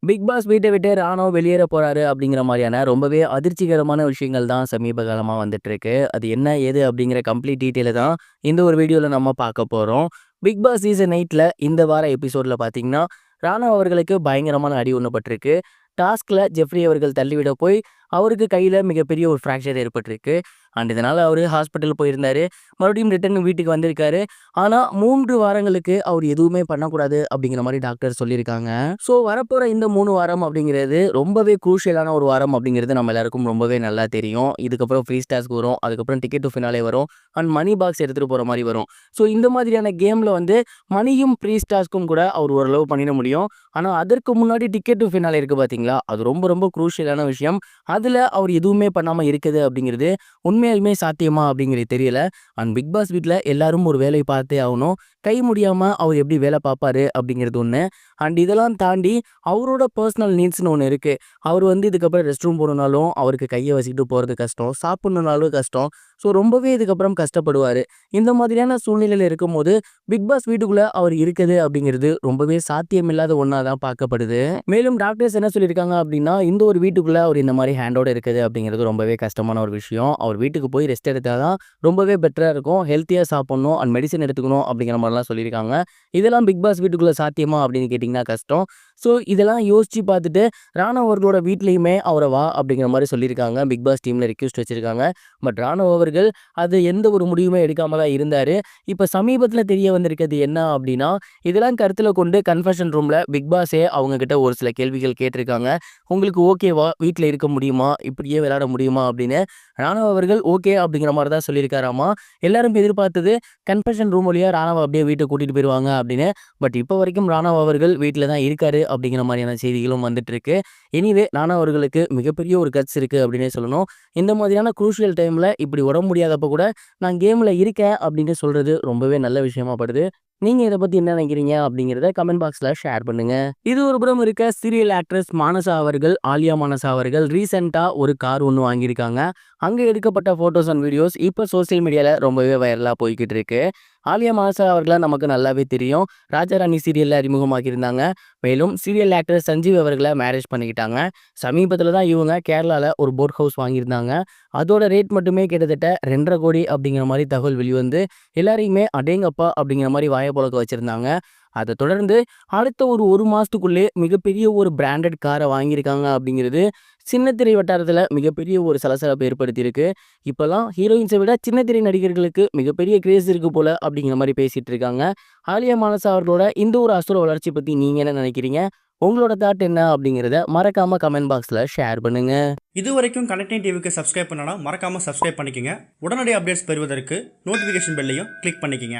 Big pass வீட்டை விட்டு ராணவ் வெளியேற போறாரு அப்படிங்கிற மாதிரியான ரொம்பவே அதிர்ச்சிகரமான விஷயங்கள் தான் சமீப காலமாக வந்துட்டு இருக்கு. அது என்ன ஏது அப்படிங்கிற கம்ப்ளீட் டீட்டெயிலை தான் இந்த ஒரு வீடியோவில் நம்ம பார்க்க போகிறோம். பிக் பாஸ் சீசன் 8ல் இந்த வார எபிசோடில் பார்த்தீங்கன்னா ராணவ் அவர்களுக்கு பயங்கரமான அடி ஒன்றுபட்டிருக்கு. டாஸ்கில் ஜெஃப்ரி அவர்கள் தள்ளிவிட போய் அவருக்கு கையில் மிகப்பெரிய ஒரு ஃப்ராக்சர் ஏற்பட்டிருக்கு. அண்ட் இதனால் அவர் ஹாஸ்பிட்டல் போயிருந்தார். மறுபடியும் ரிட்டர்ன் வீட்டுக்கு வந்திருக்காரு. ஆனால் 3 வாரங்களுக்கு அவர் எதுவுமே பண்ணக்கூடாது அப்படிங்கிற மாதிரி டாக்டர் சொல்லியிருக்காங்க. ஸோ வரப்போகிற இந்த 3 வாரம் அப்படிங்கிறது ரொம்பவே குரூஷியலான ஒரு வாரம் அப்படிங்கிறது நம்ம எல்லாருக்கும் ரொம்பவே நல்லா தெரியும். இதுக்கப்புறம் ஃப்ரீ டாஸ்க் வரும், அதுக்கப்புறம் டிக்கெட் டு ஃபினாலே வரும், அண்ட் மணி பாக்ஸ் எடுத்துகிட்டு போகிற மாதிரி வரும். ஸோ இந்த மாதிரியான கேமில் வந்து மணியும் ஃப்ரீ டாஸ்க்கும் கூட அவர் ஓரளவு பண்ணிட முடியும். ஆனால் அதற்கு முன்னாடி டிக்கெட் டு ஃபினாலே இருக்குது பார்த்தீங்களா, அது ரொம்ப ரொம்ப குரூஷியலான விஷயம். அதில் அவர் எதுவுமே பண்ணாமல் இருக்குது அப்படிங்கிறது உண்மையாலுமே சாத்தியமா அப்படிங்கிறது தெரியல. அண்ட் பிக் பாஸ் வீட்டில் எல்லாரும் ஒரு வேலையை பார்த்தே ஆகணும். கை முடியாமல் அவர் எப்படி வேலை பார்ப்பாரு அப்படிங்கிறது ஒன்று. அண்ட் இதெல்லாம் தாண்டி அவரோட பர்சனல் நீட்ஸ்னு ஒன்று இருக்குது. அவர் வந்து இதுக்கப்புறம் ரெஸ்ட் ரூம் போகணுன்னாலும் அவருக்கு கையை வச்சுக்கிட்டு போகிறது கஷ்டம், சாப்பிட்ணுனாலும் கஷ்டம். ஸோ ரொம்பவே இதுக்கப்புறம் கஷ்டப்படுவார். இந்த மாதிரியான சூழ்நிலையில் இருக்கும்போது பிக் பாஸ் வீட்டுக்குள்ளே அவர் இருக்குது அப்படிங்கிறது ரொம்பவே சாத்தியமில்லாத ஒன்றா தான் பார்க்கப்படுது. மேலும் டாக்டர்ஸ் என்ன சொல்லியிருக்காங்க அப்படின்னா, இந்த ஒரு வீட்டுக்குள்ளே அவர் இந்த மாதிரி ஹேண்டோடு இருக்குது அப்படிங்கிறது ரொம்பவே கஷ்டமான ஒரு விஷயம். அவர் வீட்டுக்கு போய் ரெஸ்ட் எடுத்தால் தான் ரொம்பவே பெட்டராக இருக்கும். ஹெல்த்தியாக சாப்பிட்ணும் அண்ட் மெடிசன் எடுத்துக்கணும் அப்படிங்கிற மாதிரிலாம் சொல்லியிருக்காங்க. இதெல்லாம் பிக் பாஸ் வீட்டுக்குள்ளே சாத்தியமா அப்படின்னு கேட்டிங்கன்னா கஷ்டம். ஸோ இதெல்லாம் யோசித்து பார்த்துட்டு ராணவ் அவர்களோட வீட்லேயுமே அவரை வா அப்படிங்கிற மாதிரி சொல்லியிருக்காங்க. பிக் பாஸ் டீமில் ரிக்வெஸ்ட் வச்சுருக்காங்க. பட் ராணவ் அவர்கள் அது எந்த ஒரு முடிவுமே எடுக்காமல் தான் இருந்தார். இப்போ சமீபத்தில் தெரிய வந்திருக்கிறது என்ன அப்படின்னா, இதெல்லாம் கருத்தில் கொண்டு கன்ஃபெஷன் ரூமில் பிக் பாஸே அவங்கக்கிட்ட ஒரு சில கேள்விகள் கேட்டிருக்காங்க. உங்களுக்கு ஓகேவா, வீட்டில் இருக்க முடியுமா, இப்படியே விளையாட முடியுமா அப்படின்னு. ராணவ் அவர்கள் ஓகே அப்படிங்கிற மாதிரி தான் சொல்லியிருக்காராமா. எல்லாரும் எதிர்பார்த்தது கன்ஃபெஷன் ரூம் வழியாக ராணவ் அப்படியே வீட்டை கூட்டிகிட்டு போயிடுவாங்க அப்படின்னு. பட் இப்போ வரைக்கும் ராணவ் அவர்கள் வீட்டில் தான் இருக்காரு அப்படிங்கிற மாதிரியான செய்திகளும் வந்துட்டு இருக்கு. எனிவே ராணவ் அவர்களுக்கு மிகப்பெரிய ஒரு கட்ஸ் இருக்குது அப்படின்னே சொல்லணும். இந்த மாதிரியான குரூஷியல் டைமில் இப்படி உடம்பு முடியாதப்போ கூட நான் கேமில் இருக்கேன் அப்படின்னு சொல்கிறது ரொம்பவே நல்ல விஷயமா படுது. நீங்கள் இதை பற்றி என்ன நினைக்கிறீங்க அப்படிங்கிறத கமெண்ட் பாக்ஸில் ஷேர் பண்ணுங்கள். இது ஒரு புறம் இருக்க சீரியல் ஆக்ட்ரஸ் மானசா அவர்கள், ஆலியா மானசா அவர்கள் ரீசெண்டாக ஒரு கார் ஒன்று வாங்கியிருக்காங்க. அங்கே எடுக்கப்பட்ட ஃபோட்டோஸ் அண்ட் வீடியோஸ் இப்போ சோசியல் மீடியாவில் ரொம்பவே வைரலாக போய்கிட்டு இருக்கு. ஆலியா மானசா அவர்களை நமக்கு நல்லாவே தெரியும். ராஜாராணி சீரியலில் அறிமுகமாக்கியிருந்தாங்க. மேலும் சீரியல் ஆக்டர் சஞ்சீவ் அவர்களை மேரேஜ் பண்ணிக்கிட்டாங்க. சமீபத்தில் தான் இவங்க கேரளாவில் ஒரு போட் ஹவுஸ் வாங்கியிருந்தாங்க. அதோட ரேட் மட்டுமே கிட்டத்தட்ட 2.5 கோடி அப்படிங்கிற மாதிரி தகவல் வெளிவந்து எல்லாரையுமே அடேங்கப்பா அப்படிங்கிற மாதிரி வாயை புழக்க வச்சுருந்தாங்க. அதை தொடர்ந்து அடுத்த ஒரு மாதத்துக்குள்ளே மிகப்பெரிய ஒரு பிராண்டட் காரை வாங்கியிருக்காங்க அப்படிங்கிறது சின்னத்திரை வட்டாரத்தில் மிகப்பெரிய ஒரு சலசலப்பை ஏற்படுத்தியிருக்கு. இப்போல்லாம் ஹீரோயின்ஸை விட சின்னத்திரை நடிகர்களுக்கு மிகப்பெரிய கிரேஸ் இருக்கு போல அப்படிங்கிற மாதிரி பேசிகிட்டு இருக்காங்க. ஆலியா மானசா அவர்களோட இந்த ஒரு அசுர வளர்ச்சி பற்றி நீங்கள் என்ன நினைக்கிறீங்க? உங்களோட தாட் என்ன அப்படிங்கிறத மறக்காமல் கமெண்ட் பாக்ஸில் ஷேர் பண்ணுங்கள். இது வரைக்கும் கனெக்டிங் டிவிக்கு சப்ஸ்கிரைப் பண்ணனா மறக்காமல் சப்ஸ்கிரைப் பண்ணிக்கங்க. உடனடி அப்டேட்ஸ் பெறுவதற்கு நோட்டிஃபிகேஷன் பெல்லையும் கிளிக் பண்ணிக்கங்க.